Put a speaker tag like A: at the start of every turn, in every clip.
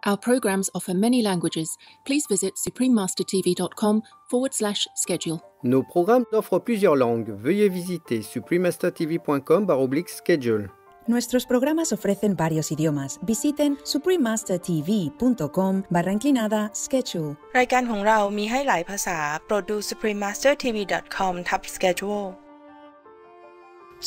A: Our programs offer many languages. Please visit suprememastertv.com/schedule.
B: Nos programmes offrent plusieurs langues. Veuillez visiter suprememastertv.com/schedule.
C: Nuestros programas ofrecen varios idiomas. Visiten suprememastertv.com/schedule
D: รายการของเรามีให้หลายภาษาโปรดดู suprememastertv.com/schedule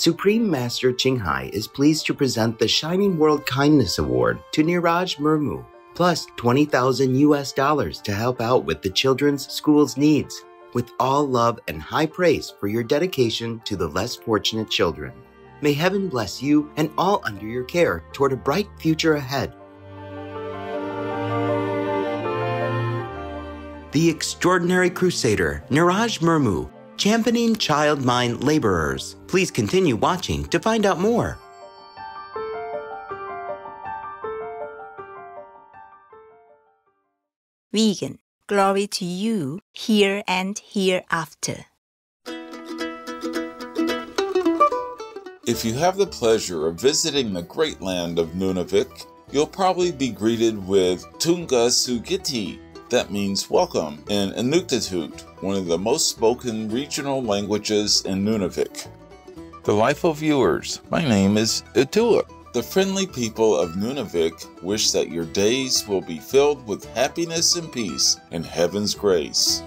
E: Supreme Master Qinghai is pleased to present the Shining World Kindness Award to Neeraj Murmu, plus $20,000 to help out with the children's school's needs, with all love and high praise for your dedication to the less fortunate children. May heaven bless you and all under your care toward a bright future ahead. The Extraordinary Crusader, Neeraj Murmu, championing child mind laborers. Please continue watching to find out more.
F: Vegan, glory to you, here and hereafter.
G: If you have the pleasure of visiting the great land of Nunavik, you'll probably be greeted with Tunga Sugiti. That means welcome in Inuktitut, one of the most spoken regional languages in Nunavik. Delightful viewers, my name is Itua. The friendly people of Nunavik wish that your days will be filled with happiness and peace and heaven's grace.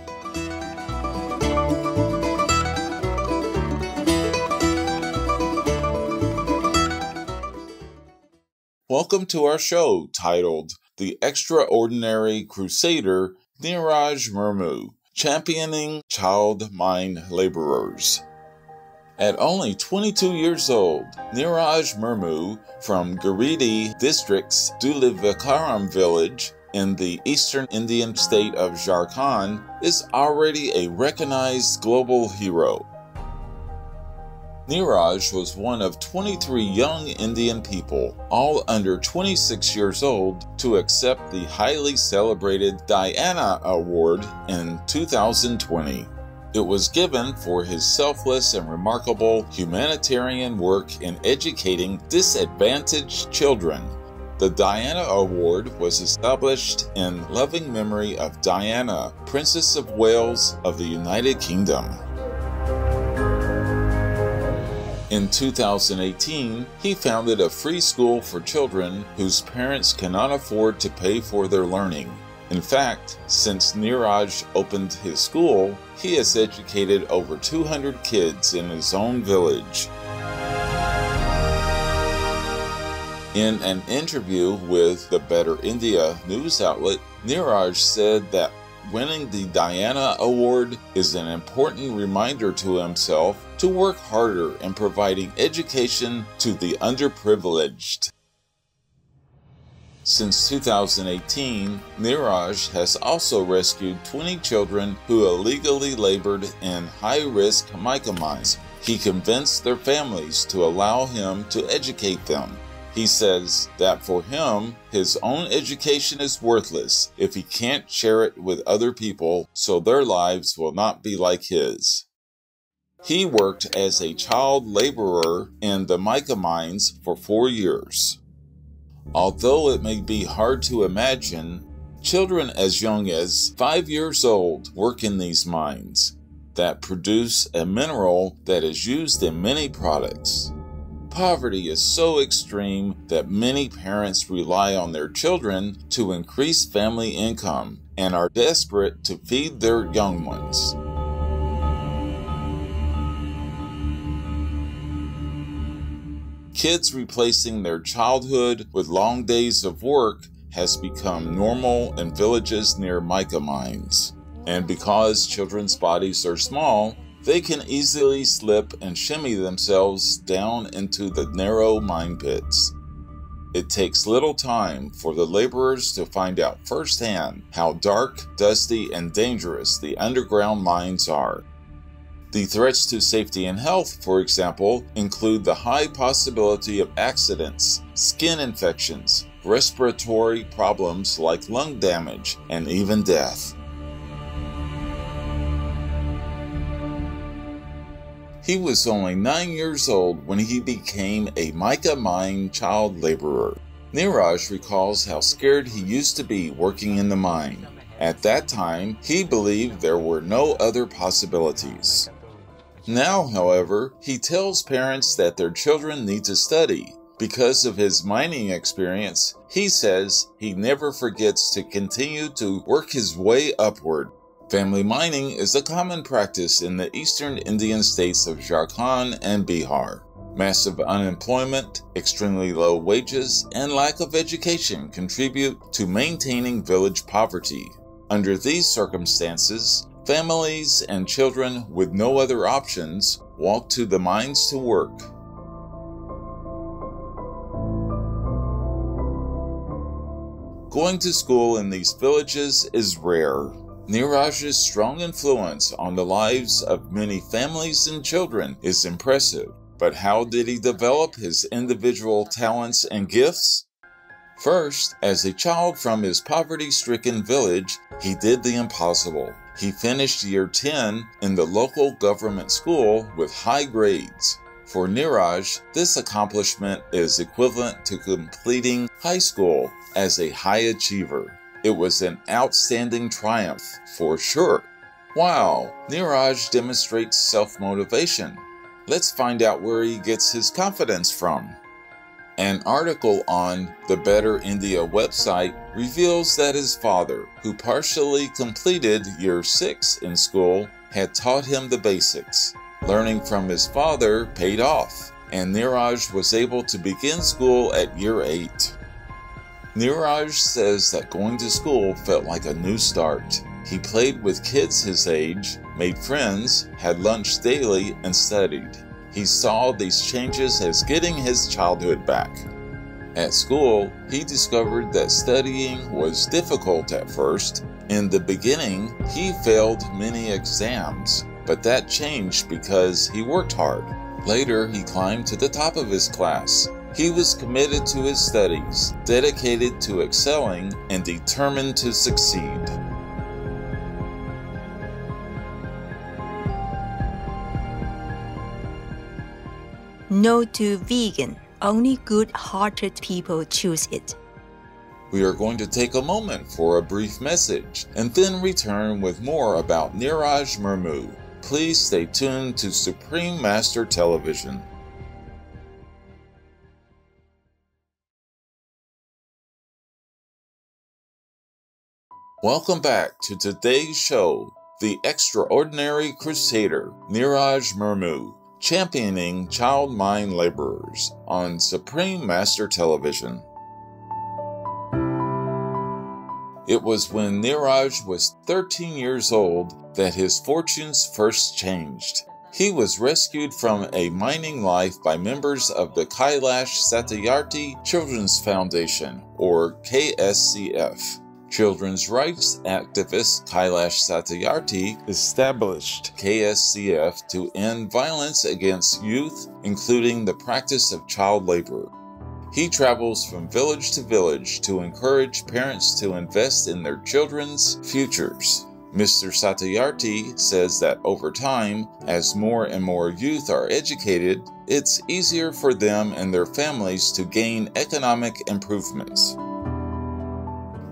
G: Welcome to our show titled The Extraordinary Crusader, Neeraj Murmu, Championing Child Mind Laborers. At only 22 years old, Neeraj Murmu from Giridi District's Dulivikaram village in the eastern Indian state of Jharkhand is already a recognized global hero. Neeraj was one of 23 young Indian people, all under 26 years old, to accept the highly celebrated Diana Award in 2020. It was given for his selfless and remarkable humanitarian work in educating disadvantaged children. The Diana Award was established in loving memory of Diana, Princess of Wales of the United Kingdom. In 2018, he founded a free school for children whose parents cannot afford to pay for their learning. In fact, since Neeraj opened his school, he has educated over 200 kids in his own village. In an interview with the Better India news outlet, Neeraj said that winning the Diana Award is an important reminder to himself to work harder in providing education to the underprivileged. Since 2018, Neeraj has also rescued 20 children who illegally labored in high-risk mica mines. He convinced their families to allow him to educate them. He says that for him, his own education is worthless if he can't share it with other people so their lives will not be like his. He worked as a child laborer in the mica mines for 4 years. Although it may be hard to imagine, children as young as 5 years old work in these mines that produce a mineral that is used in many products. Poverty is so extreme that many parents rely on their children to increase family income and are desperate to feed their young ones. Kids replacing their childhood with long days of work has become normal in villages near mica mines. And because children's bodies are small, they can easily slip and shimmy themselves down into the narrow mine pits. It takes little time for the laborers to find out firsthand how dark, dusty, and dangerous the underground mines are. The threats to safety and health, for example, include the high possibility of accidents, skin infections, respiratory problems like lung damage, and even death. He was only 9 years old when he became a mica mine child laborer. Neeraj recalls how scared he used to be working in the mine. At that time, he believed there were no other possibilities. Now, however, he tells parents that their children need to study. Because of his mining experience, he says he never forgets to continue to work his way upward. Family mining is a common practice in the eastern Indian states of Jharkhand and Bihar. Massive unemployment, extremely low wages, and lack of education contribute to maintaining village poverty. Under these circumstances, families and children with no other options walk to the mines to work. Going to school in these villages is rare. Neeraj's strong influence on the lives of many families and children is impressive, but how did he develop his individual talents and gifts? First, as a child from his poverty-stricken village, he did the impossible. He finished year 10 in the local government school with high grades. For Neeraj, this accomplishment is equivalent to completing high school as a high achiever. It was an outstanding triumph, for sure. Wow, Neeraj demonstrates self-motivation. Let's find out where he gets his confidence from. An article on the Better India website reveals that his father, who partially completed year 6 in school, had taught him the basics. Learning from his father paid off, and Neeraj was able to begin school at year 8. Neeraj says that going to school felt like a new start. He played with kids his age, made friends, had lunch daily, and studied. He saw these changes as getting his childhood back. At school, he discovered that studying was difficult at first. In the beginning, he failed many exams, but that changed because he worked hard. Later, he climbed to the top of his class. He was committed to his studies, dedicated to excelling, and determined to succeed.
F: No to vegan. Only good-hearted people choose it.
G: We are going to take a moment for a brief message and then return with more about Neeraj Murmu. Please stay tuned to Supreme Master Television. Welcome back to today's show, The Extraordinary Crusader, Neeraj Murmu, championing child mine laborers on Supreme Master Television. It was when Neeraj was 13 years old that his fortunes first changed. He was rescued from a mining life by members of the Kailash Satyarthi Children's Foundation, or KSCF. Children's rights activist Kailash Satyarthi established KSCF to end violence against youth, including the practice of child labor. He travels from village to village to encourage parents to invest in their children's futures. Mr. Satyarthi says that over time, as more and more youth are educated, it's easier for them and their families to gain economic improvements.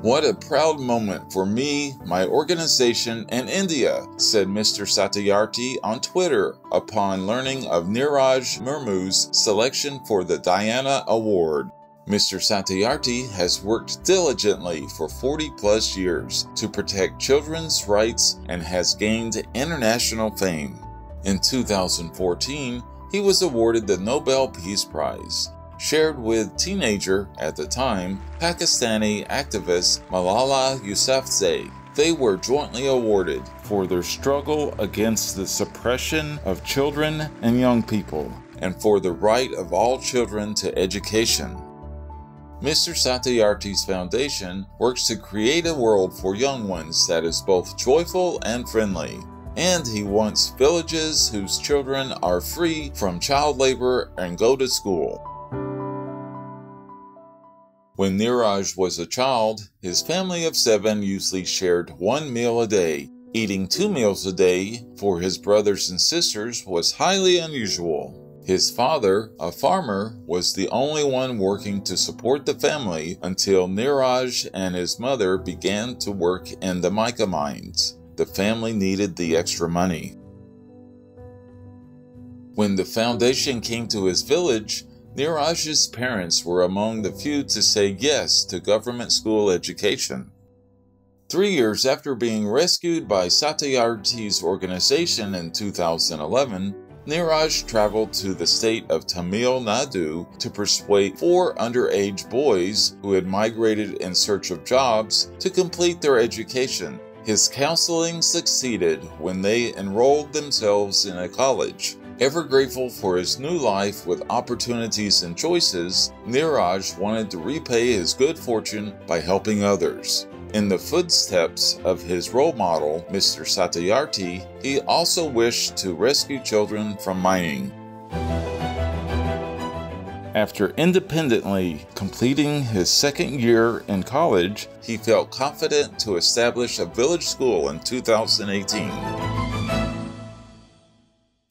G: What a proud moment for me, my organization, and India, said Mr. Satyarthi on Twitter upon learning of Neeraj Murmu's selection for the Diana Award. Mr. Satyarthi has worked diligently for 40-plus years to protect children's rights and has gained international fame. In 2014, he was awarded the Nobel Peace Prize, shared with teenager, at the time, Pakistani activist Malala Yousafzai. They were jointly awarded for their struggle against the suppression of children and young people, and for the right of all children to education. Mr. Satyarthi's foundation works to create a world for young ones that is both joyful and friendly, and he wants villages whose children are free from child labor and go to school. When Neeraj was a child, his family of 7 usually shared 1 meal a day. Eating 2 meals a day for his brothers and sisters was highly unusual. His father, a farmer, was the only one working to support the family until Neeraj and his mother began to work in the mica mines. The family needed the extra money. When the foundation came to his village, Neeraj's parents were among the few to say yes to government school education. 3 years after being rescued by Satyarthi's organization in 2011, Neeraj traveled to the state of Tamil Nadu to persuade 4 underage boys who had migrated in search of jobs to complete their education. His counseling succeeded when they enrolled themselves in a college. Ever grateful for his new life with opportunities and choices, Neeraj wanted to repay his good fortune by helping others. In the footsteps of his role model, Mr. Satyarthi, he also wished to rescue children from mining. After independently completing his second year in college, he felt confident to establish a village school in 2018.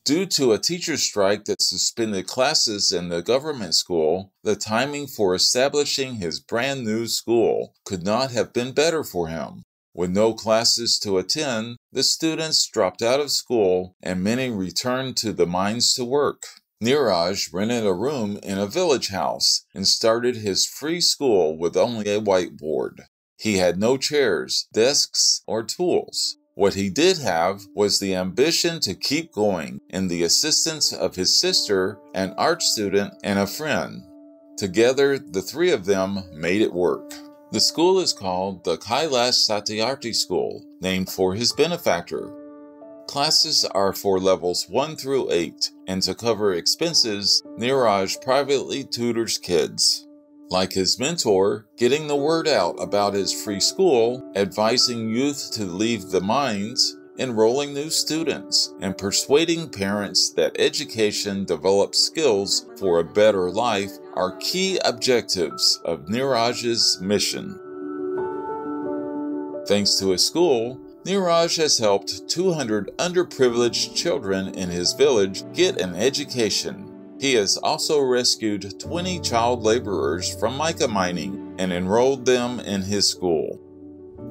G: Due to a teacher's strike that suspended classes in the government school, the timing for establishing his brand new school could not have been better for him. With no classes to attend, the students dropped out of school and many returned to the mines to work. Neeraj rented a room in a village house and started his free school with only a whiteboard. He had no chairs, desks, or tools. What he did have was the ambition to keep going and the assistance of his sister, an art student, and a friend. Together, the 3 of them made it work. The school is called the Kailash Satyarthi School, named for his benefactor. Classes are for levels 1 through 8, and to cover expenses, Neeraj privately tutors kids. Like his mentor, getting the word out about his free school, advising youth to leave the mines, enrolling new students, and persuading parents that education develops skills for a better life are key objectives of Neeraj's mission. Thanks to his school, Neeraj has helped 200 underprivileged children in his village get an education. He has also rescued 20 child laborers from mica mining and enrolled them in his school.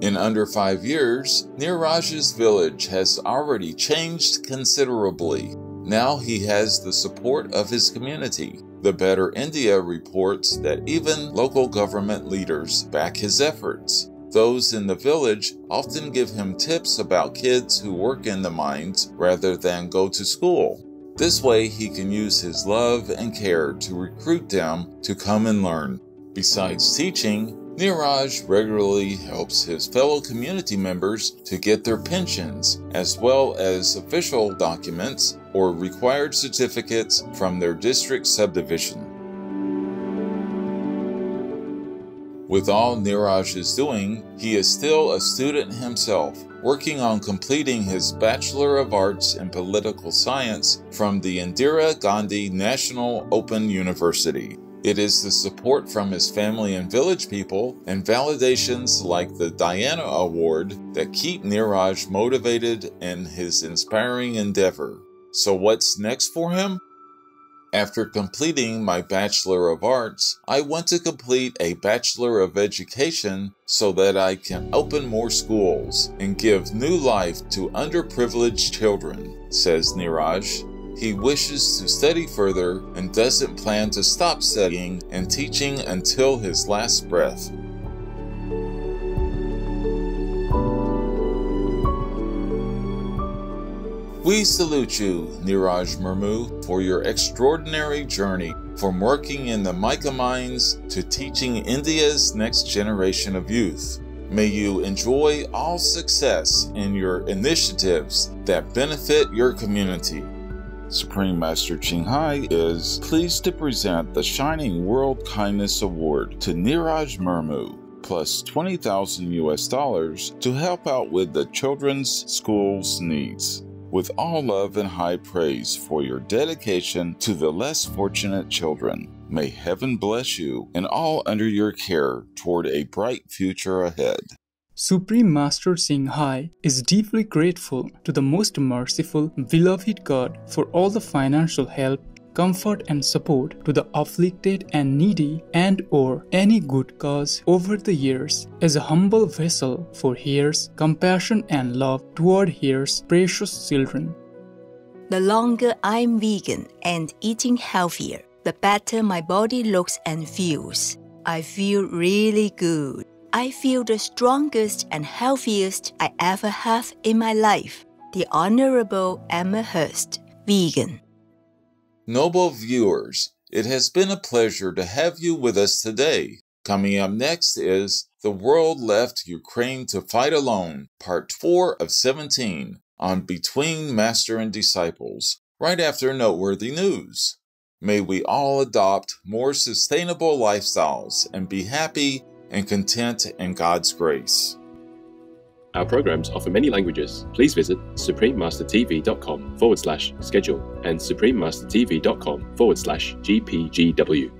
G: In under 5 years, Neeraj's village has already changed considerably. Now he has the support of his community. The Better India reports that even local government leaders back his efforts. Those in the village often give him tips about kids who work in the mines rather than go to school. This way, he can use his love and care to recruit them to come and learn. Besides teaching, Neeraj regularly helps his fellow community members to get their pensions, as well as official documents or required certificates from their district subdivision. With all Neeraj is doing, he is still a student himself, working on completing his Bachelor of Arts in Political Science from the Indira Gandhi National Open University. It is the support from his family and village people and validations like the Diana Award that keep Neeraj motivated in his inspiring endeavor. So what's next for him? After completing my Bachelor of Arts, I want to complete a Bachelor of Education so that I can open more schools and give new life to underprivileged children, says Neeraj. He wishes to study further and doesn't plan to stop studying and teaching until his last breath. We salute you, Neeraj Murmu, for your extraordinary journey from working in the mica mines to teaching India's next generation of youth. May you enjoy all success in your initiatives that benefit your community. Supreme Master Ching Hai is pleased to present the Shining World Kindness Award to Neeraj Murmu, plus $20,000 to help out with the children's school's needs. With all love and high praise for your dedication to the less fortunate children. May heaven bless you and all under your care toward a bright future ahead.
H: Supreme Master Ching Hai is deeply grateful to the most merciful, beloved God for all the financial help, comfort and support to the afflicted and needy and/or any good cause over the years as a humble vessel for Here's compassion and love toward Here's precious children.
F: The longer I'm vegan and eating healthier, the better my body looks and feels. I feel really good. I feel the strongest and healthiest I ever have in my life. The Honorable Emma Hurst, vegan.
G: Noble viewers, it has been a pleasure to have you with us today. Coming up next is The World Left Ukraine to Fight Alone, Part 4 of 17, on Between Master and Disciples, right after noteworthy news. May we all adopt more sustainable lifestyles and be happy and content in God's grace.
I: Our programs offer many languages. Please visit suprememastertv.com/schedule and suprememastertv.com/GPGW.